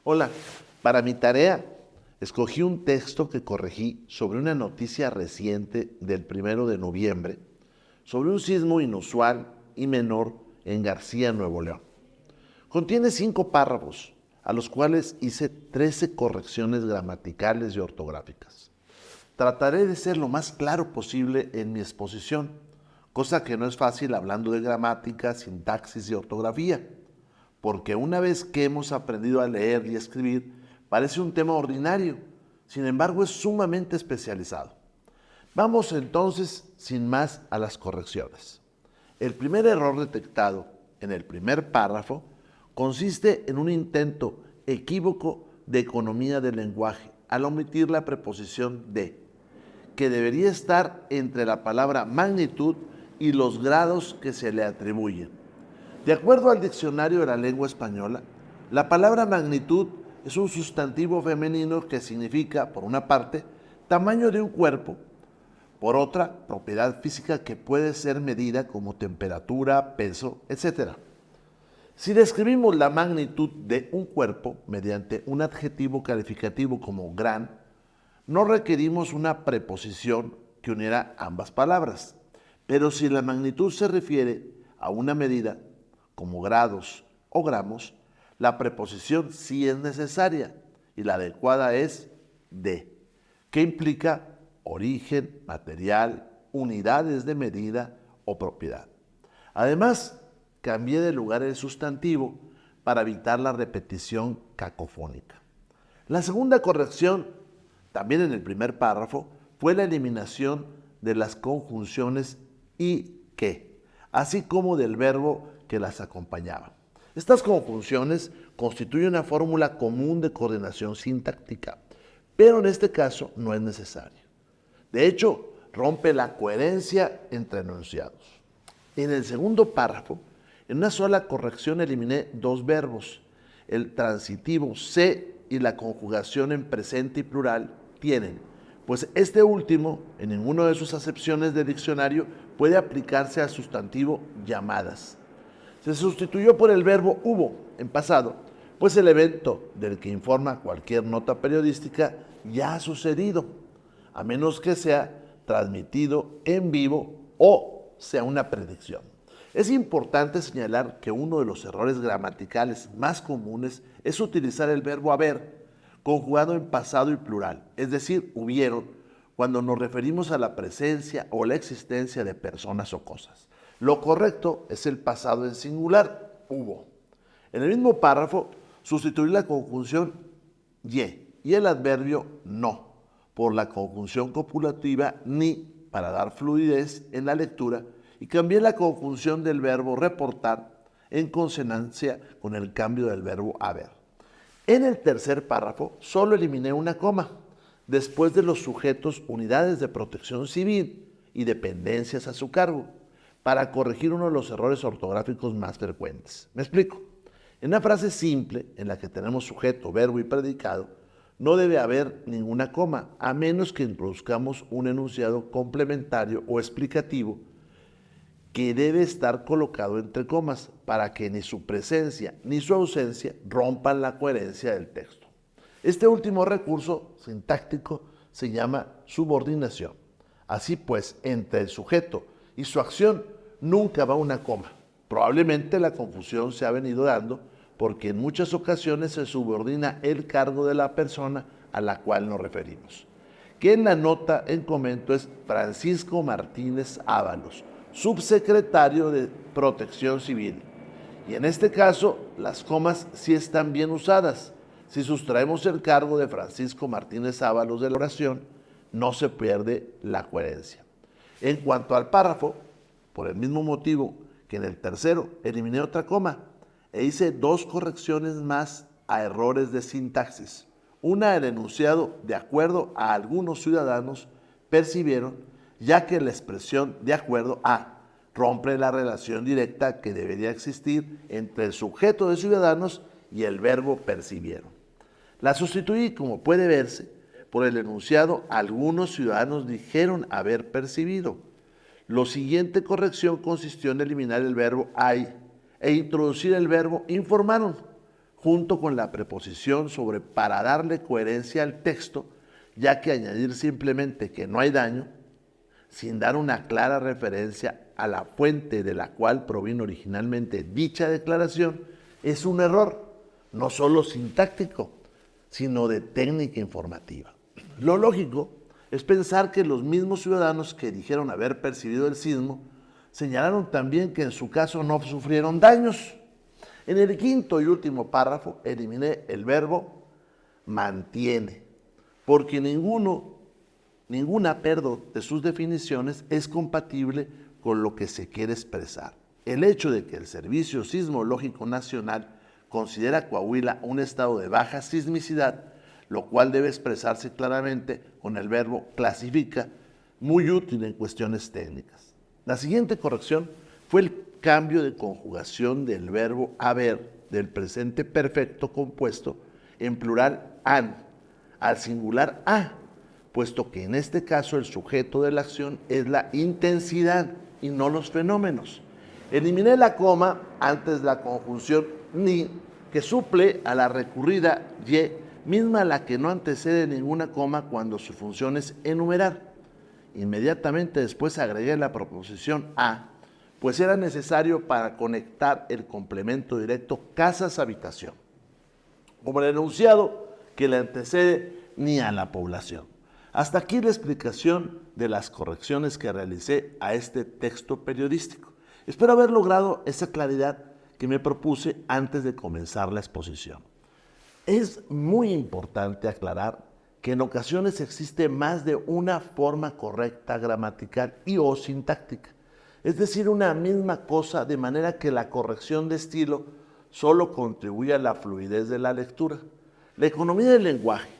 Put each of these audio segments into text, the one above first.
Hola, para mi tarea escogí un texto que corregí sobre una noticia reciente del 1 de noviembre sobre un sismo inusual y menor en García, Nuevo León. Contiene 5 párrafos, a los cuales hice 13 correcciones gramaticales y ortográficas. Trataré de ser lo más claro posible en mi exposición, cosa que no es fácil hablando de gramática, sintaxis y ortografía, porque una vez que hemos aprendido a leer y escribir, parece un tema ordinario, sin embargo es sumamente especializado. Vamos entonces, sin más, a las correcciones. El primer error detectado en el primer párrafo consiste en un intento equívoco de economía del lenguaje al omitir la preposición de, que debería estar entre la palabra magnitud y los grados que se le atribuyen. De acuerdo al diccionario de la lengua española, la palabra magnitud es un sustantivo femenino que significa, por una parte, tamaño de un cuerpo, por otra, propiedad física que puede ser medida como temperatura, peso, etc. Si describimos la magnitud de un cuerpo mediante un adjetivo calificativo como gran, no requerimos una preposición que uniera ambas palabras. Pero si la magnitud se refiere a una medida, como grados o gramos, la preposición sí es necesaria y la adecuada es de, que implica origen, material, unidades de medida o propiedad. Además, cambié de lugar el sustantivo para evitar la repetición cacofónica. La segunda corrección, también en el primer párrafo, fue la eliminación de las conjunciones y que, así como del verbo que las acompañaba. Estas conjunciones constituyen una fórmula común de coordinación sintáctica, pero en este caso no es necesario. De hecho, rompe la coherencia entre enunciados. En el segundo párrafo, en una sola corrección eliminé 2 verbos. El transitivo se y la conjugación en presente y plural tienen, pues este último, en ninguna de sus acepciones del diccionario, puede aplicarse al sustantivo llamadas. Se sustituyó por el verbo hubo en pasado, pues el evento del que informa cualquier nota periodística ya ha sucedido, a menos que sea transmitido en vivo o sea una predicción. Es importante señalar que uno de los errores gramaticales más comunes es utilizar el verbo haber, conjugado en pasado y plural, es decir, hubieron, cuando nos referimos a la presencia o la existencia de personas o cosas. Lo correcto es el pasado en singular, hubo. En el mismo párrafo, sustituir la conjunción y el adverbio no por la conjunción copulativa ni para dar fluidez en la lectura y cambié la conjunción del verbo reportar en consonancia con el cambio del verbo haber. En el tercer párrafo solo eliminé una coma después de los sujetos unidades de protección civil y dependencias a su cargo para corregir uno de los errores ortográficos más frecuentes. Me explico. En una frase simple en la que tenemos sujeto, verbo y predicado, no debe haber ninguna coma, a menos que introduzcamos un enunciado complementario o explicativo que debe estar colocado entre comas para que ni su presencia ni su ausencia rompan la coherencia del texto. Este último recurso sintáctico se llama subordinación. Así pues, entre el sujeto y su acción nunca va una coma. Probablemente la confusión se ha venido dando porque en muchas ocasiones se subordina el cargo de la persona a la cual nos referimos, que en la nota en comento es Francisco Martínez Ábalos, subsecretario de Protección Civil. Y en este caso, las comas sí están bien usadas. Si sustraemos el cargo de Francisco Martínez Ábalos de la oración, no se pierde la coherencia. En cuanto al párrafo, por el mismo motivo que en el tercero, eliminé otra coma e hice 2 correcciones más a errores de sintaxis. Una del enunciado de acuerdo a algunos ciudadanos percibieron, ya que la expresión de acuerdo a rompe la relación directa que debería existir entre el sujeto de ciudadanos y el verbo percibieron. La sustituí, como puede verse, por el enunciado algunos ciudadanos dijeron haber percibido. La siguiente corrección consistió en eliminar el verbo hay e introducir el verbo informaron, junto con la preposición sobre para darle coherencia al texto, ya que añadir simplemente que no hay daño, sin dar una clara referencia a la fuente de la cual provino originalmente dicha declaración, es un error, no solo sintáctico, sino de técnica informativa. Lo lógico es pensar que los mismos ciudadanos que dijeron haber percibido el sismo señalaron también que en su caso no sufrieron daños. En el quinto y último párrafo eliminé el verbo mantiene, porque ninguna de sus definiciones es compatible con lo que se quiere expresar. El hecho de que el Servicio Sismológico Nacional considera Coahuila un estado de baja sismicidad, lo cual debe expresarse claramente con el verbo clasifica, muy útil en cuestiones técnicas. La siguiente corrección fue el cambio de conjugación del verbo haber del presente perfecto compuesto en plural han al singular a, puesto que en este caso el sujeto de la acción es la intensidad y no los fenómenos. Eliminé la coma antes de la conjunción ni, que suple a la recurrida y, misma a la que no antecede ninguna coma cuando su función es enumerar. Inmediatamente después agregué la proposición a, pues era necesario para conectar el complemento directo casas-habitación, como el enunciado que le antecede ni a la población. Hasta aquí la explicación de las correcciones que realicé a este texto periodístico. Espero haber logrado esa claridad que me propuse antes de comenzar la exposición. Es muy importante aclarar que en ocasiones existe más de una forma correcta gramatical y o sintáctica, es decir, una misma cosa, de manera que la corrección de estilo solo contribuye a la fluidez de la lectura, la economía del lenguaje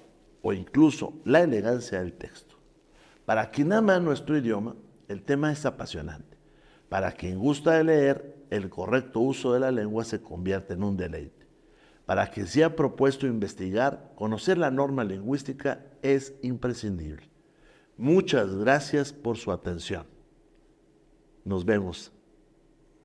o incluso la elegancia del texto. Para quien ama nuestro idioma, el tema es apasionante. Para quien gusta de leer, el correcto uso de la lengua se convierte en un deleite. Para quien se ha propuesto investigar, conocer la norma lingüística es imprescindible. Muchas gracias por su atención. Nos vemos.